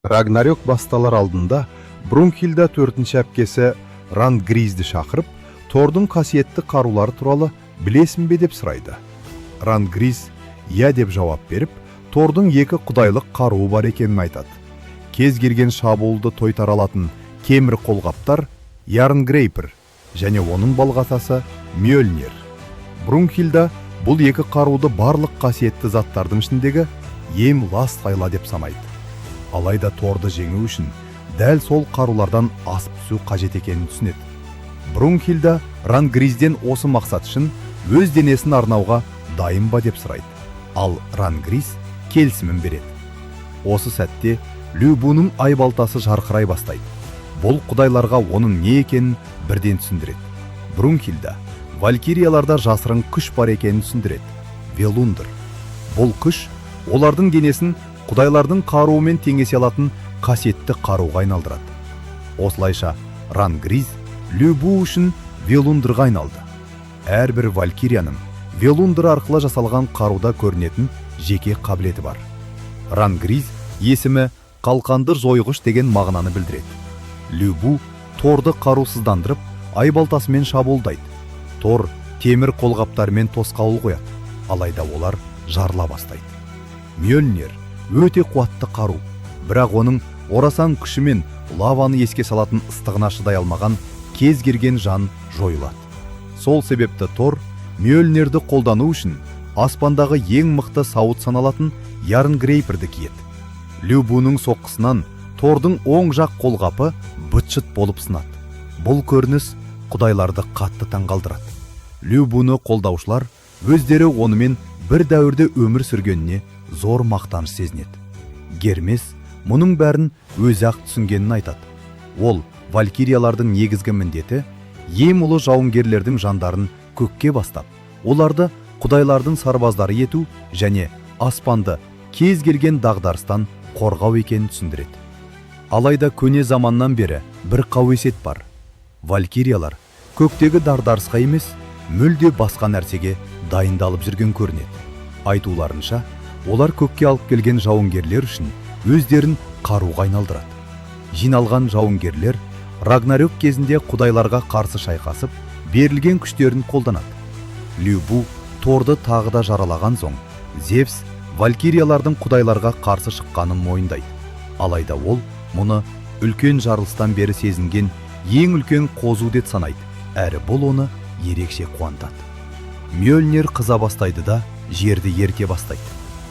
Рагнарёк басталар алдында Брунхильда 4-ші әпкесі Рангризді шақырып, Тордың қасиетті қарулары туралы білесің бе деп сұрайды. Рангриз «Я» деп жауап беріп, Тордың 2 құдайлық қаруы бар екенін айтады. Кез келген шабуылды тойтара алатын кемір қолғаптар Ярнгрейпер және оның балғатасы Мьёльнир. Брунхильда бұл 2 қаруды барлық қасиетті заттардың ішіндегі ең ластайла деп санайды. Алайда Торды жеңу үшін дәл сол қарулардан асып түсу қажет екенін түсінеді. Брунхильда Рангризден осы мақсат үшін өз денесін арнауға дайын ба деп сұрайды. Ал Рангриз келісімін береді. Осы сәтте Любуның айбалтасы жарқырай бастайды. Бұл құдайларға оның не екенін бірден түсіндіреді. Брунхильда валькирияларда жасырын күш бар екенін түсіндіреді. Велундр. Бұл күш олардың денесін құдайлардың қаруымен теңесе алатын қасиетті қаруға айналдырады. Осылайша Рангриз Любу үшін Велундрға айналды. Әрбір валькирияның Велундр арқылы жасалған қаруда көрінетін жеке қабілеті бар. Рангриз есімі қалқанды жойғыш деген мағынаны білдіреді. Любу Торды қарусыздандырып, айбалтасымен шабуылдайды. Тор темір қолғаптарымен тосқауыл қояды, алайда олар жарыла бастайды. Мьёльнир өте қуатты қару, бірақ оның орасан күшімен лаваны еске салатын ыстығына шыдай алмаған кез келген жан жойылады. Сол себепті Тор Мьёльнирді қолдану үшін аспандағы ең мықты сауыт саналатын Ярнгрейперді киеді. Любуның соққысынан Тордың оң жақ қолғапы быт-шыт болып сынады. Бұл көрініс құдайларды қатты таңғалдырады. Любуны қолдаушылар өздері онымен бір дәуірде өмір сүргеніне зор мақтаныш сезінеді. Гермес мұның бәрін өзі-ақ түсінгенін айтады. Ол валькириялардың негізгі міндеті ең ұлы жауынгерлердің жандарын көкке бастап, оларды құдайлардың сарбаздары ету және аспанды кез келген дағдарыстан қорғау екенін түсіндіреді. Алайда көне заманнан бері бір қауесет бар. Валькириялар көктегі дағдарысқа емес, мүлде басқа нәрсеге дайындалып жүрген көрінеді. Айтуларынша, олар көкке алып келген жауынгерлер үшін өздерін қаруға айналдырады. Жиналған жауынгерлер Рагнарёк кезінде құдайларға қарсы шайқасып, берілген күштерін қолданады. Любу Торды тағы да жаралаған соң, Зевс валькириялардың құдайларға қарсы шыққанын мойындайды. Алайда ол мұны үлкен жарылыстан бері сезінген ең үлкен қозу деп санайды, әрі бұл оны ерекше қуантады. Мьёльнир қыза бастайды да жерді ерке бастайды.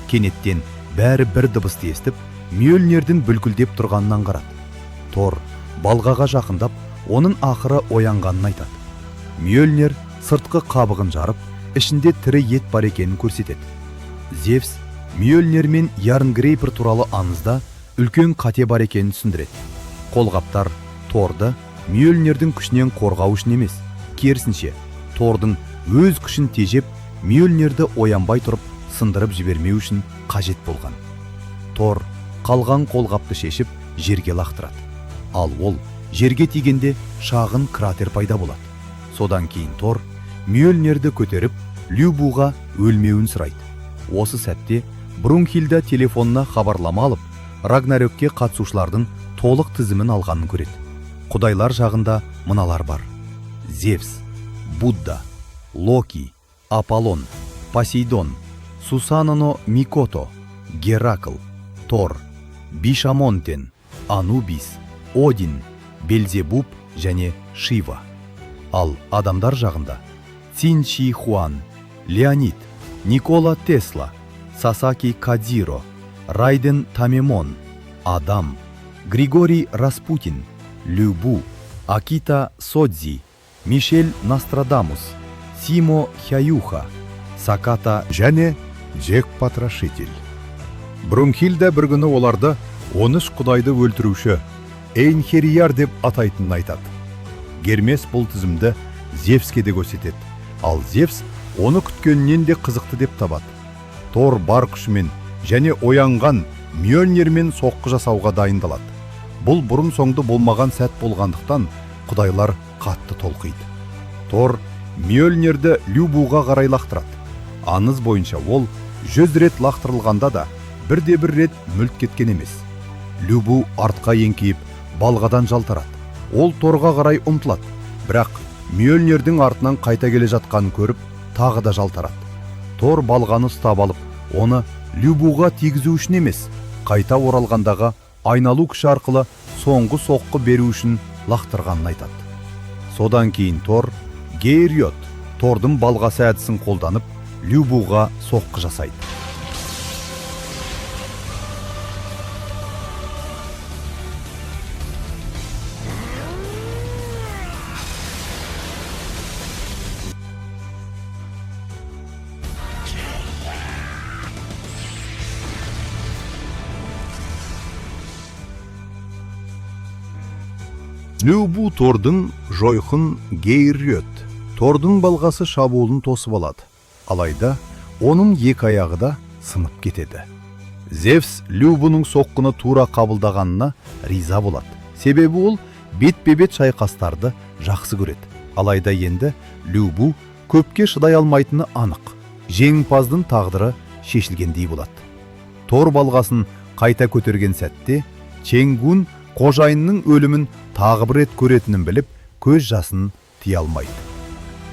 Кенеттен бәрі бір дыбысты естіп, Мьёльнирдің бүлкілдеп тұрғанын аңғарады. Тор балғаға жақындап, оның ақыры оянғанын айтады. Мьёльнир сыртқы қабығын жарып, ішінде тірі ет бар екенін көрсетеді. Зевс Мьёльнир мен Ярнгрейпер туралы аңызда үлкен қате бар екенін түсіндіреді. Қолғаптар Торды Мьёльнирдің күшінен қорғау үшін емес, керісінше Тордың өз күшін тежеп, Мьёльнирді оянбай тұрып сындырып жібермеу үшін қажет болған. Тор қалған қолғапты шешіп жерге лақтырады. Ал ол жерге тигенде шағын кратер пайда болады. Содан кейін Тор Мьёльнирді көтеріп, Любуға өлмеуін сұрайды. Осы сәтте Брунхильда телефонына хабарлама алып, Рагнарёкке қатысушылардың толық тізімін алғанын көреді. Құдайлар жағында мыналар бар: Зевс, Будда, Локи, Аполлон, Посейдон, Сусанано Микото, Геракл, Тор, Бишамонтен, Анубис, Один, Бельзебуб және Шива. Ал адамдар жағында Цин Ши Хуан, Леонид, Никола Тесла, Сасаки Кадзиро, Райден Тамемон, Адам, Григорий Распутин, Любу, Акита Содзи, Мишель Нострадамус, Симо Хяюха, Саката және Джек Потрошитель. Брунхильда бір күні оларды 13 құдайды өлтіруші Эйнхерияр деп атайтынын айтады. Гермес бұл тізімді Зевске де көрсетеді, ал Зевс оны күткенінен де қызықты деп табады. Тор бар күшімен және оянған Мьёльнирмен соққы жасауға дайындалады. Бұл бұрын соңды болмаған сәт болғандықтан құдайлар қатты толқиды. Тор Мьёльнирді Любуға қарай лақтырады. Аңыз бойынша ол 100 рет лақтырылғанда да бірде-бір рет мүлт кеткен емес. Любу артқа еңкейіп, балғадан жалтарады. Ол торға қарай ұмтылады, бірақ Мьёльнирдің артынан қайта келе жатқанын көріп, тағы да жалтарады. Тор балғаны ұстап алып, оны Любуға тигізу үшін емес, қайта оралғандағы айналу күші арқылы соңғы соққы беру үшін лақтырғанын айтады. Содан кейін Тор Гейрьот, Тордың балғасы әдісін қолданып, Любуға соққы жасайды. Любу Тордың жойқын Гейрьот, Тордың балғасы шабуылын тосып алады. Алайда, оның екі аяғы да сынып кетеді. Зевс Любуның соққыны тура қабылдағанына риза болады. Себебі ол бет-бе-бет шайқастарды жақсы көреді. Алайда енді Любу көпке шыдай алмайтыны анық. Жеңімпаздың тағдыры шешілгендей болады. Тор балғасын қайта көтерген сәтте, Ченгун қожайынның өлімін тағы бір рет көретінін біліп, көз жасын тия алмайды.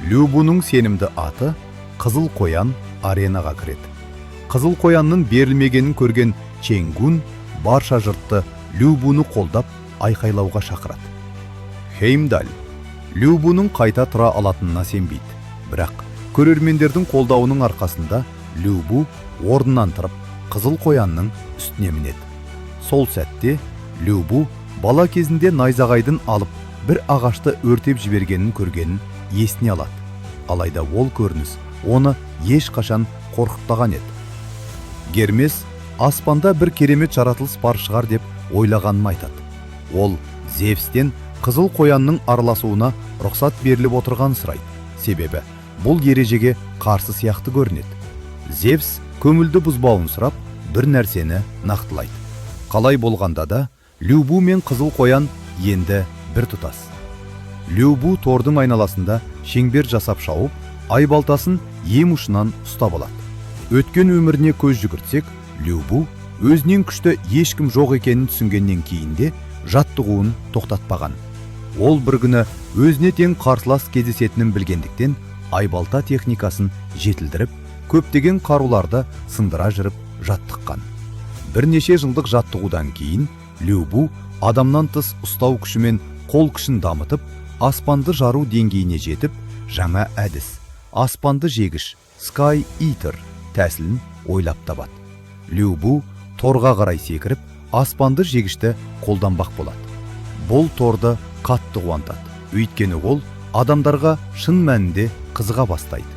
Любуның сенімді аты Қызыл қоян аренаға кіреді. Қызыл қоянның берілмегенін көрген Ченгун барша жұртты Любуны қолдап айқайлауға шақырады. Хеймдаль Любуның қайта тұра алатынына сенбейді. Бірақ көрермендердің қолдауының арқасында Любу орнынан тұрып, Қызыл қоянның үстіне мінеді. Сол сәтте Любу бала кезінде найзағайдың алып бір ағашты өртеп жібергенін көргенін есіне алады. Алайда ол көрініс оны ешқашан қорқытпаған еді. Гермес аспанда бір керемет жаратылыс бар шығар деп ойлағанын айтады. Ол Зевстен Қызыл қоянның араласуына рұқсат беріліп отырған сұрайды. Себебі бұл ережеге қарсы сияқты көрінеді. Зевс көңілді бұзбауын сұрап, бір нәрсені нақтылайды. Қалай болғанда да Любу мен Қызыл қоян енді бір тұтас. Любу Тордың айналасында шеңбер жасап шауып, айбалтасын ем ұшынан ұстап алады. Өткен өміріне көз жүгіртсек, Любу өзінен күшті ешкім жоқ екенін түсінгеннен кейін де жаттығуын тоқтатпаған. Ол бір күні өзіне тең қарсылас кездесетінін білгендіктен айбалта техникасын жетілдіріп, көптеген қаруларды сындыра жүріп жаттыққан. Бірнеше жылдық жаттығудан кейін Любу адамнан тыс ұстау күші мен қол күшін дамытып, аспанды жару деңгейіне жетіп, жаңа әдіс, аспанды жегіш, Sky Eater тәсілін ойлап табады. Любу Торға қарай секіріп, аспанды жегішті қолданбақ болады. Бұл Торды қатты қуантады. Өйткені ол адамдарға шын мәнінде қызыға бастайды.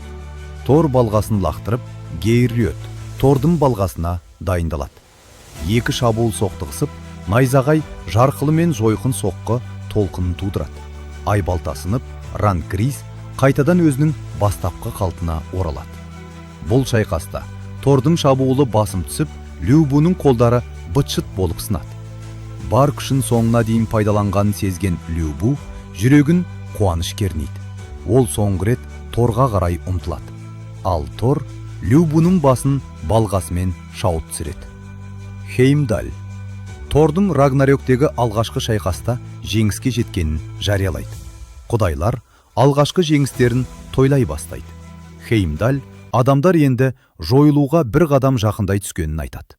Тор балғасын лақтырып, Гейрьот Тордың балғасына дайындалады. Екі шабуыл соқтығысып, найзағай жарқылы мен жойқын соққы толқынын тудырады. Айбалтасынып, Рангриз қайтадан өзінің бастапқы қалпына оралады. Бұл шайқаста Тордың шабуылы басым түсіп, Любуның қолдары быт-шыт болып сынады. Бар күшін соңына дейін пайдаланғанын сезген Любу жүрегін қуаныш кернейді. Ол соңғы рет Торға қарай ұмтылады. Ал Тор Любуның басын балғасымен шауып түсіреді. Хеймдаль Тордың Рагнарёктегі алғашқы шайқаста жеңіске жеткенін жариялайды. Құдайлар алғашқы жеңістерін тойлай бастайды. Хеймдаль адамдар енді жойылуға бір қадам жақындай түскенін айтады.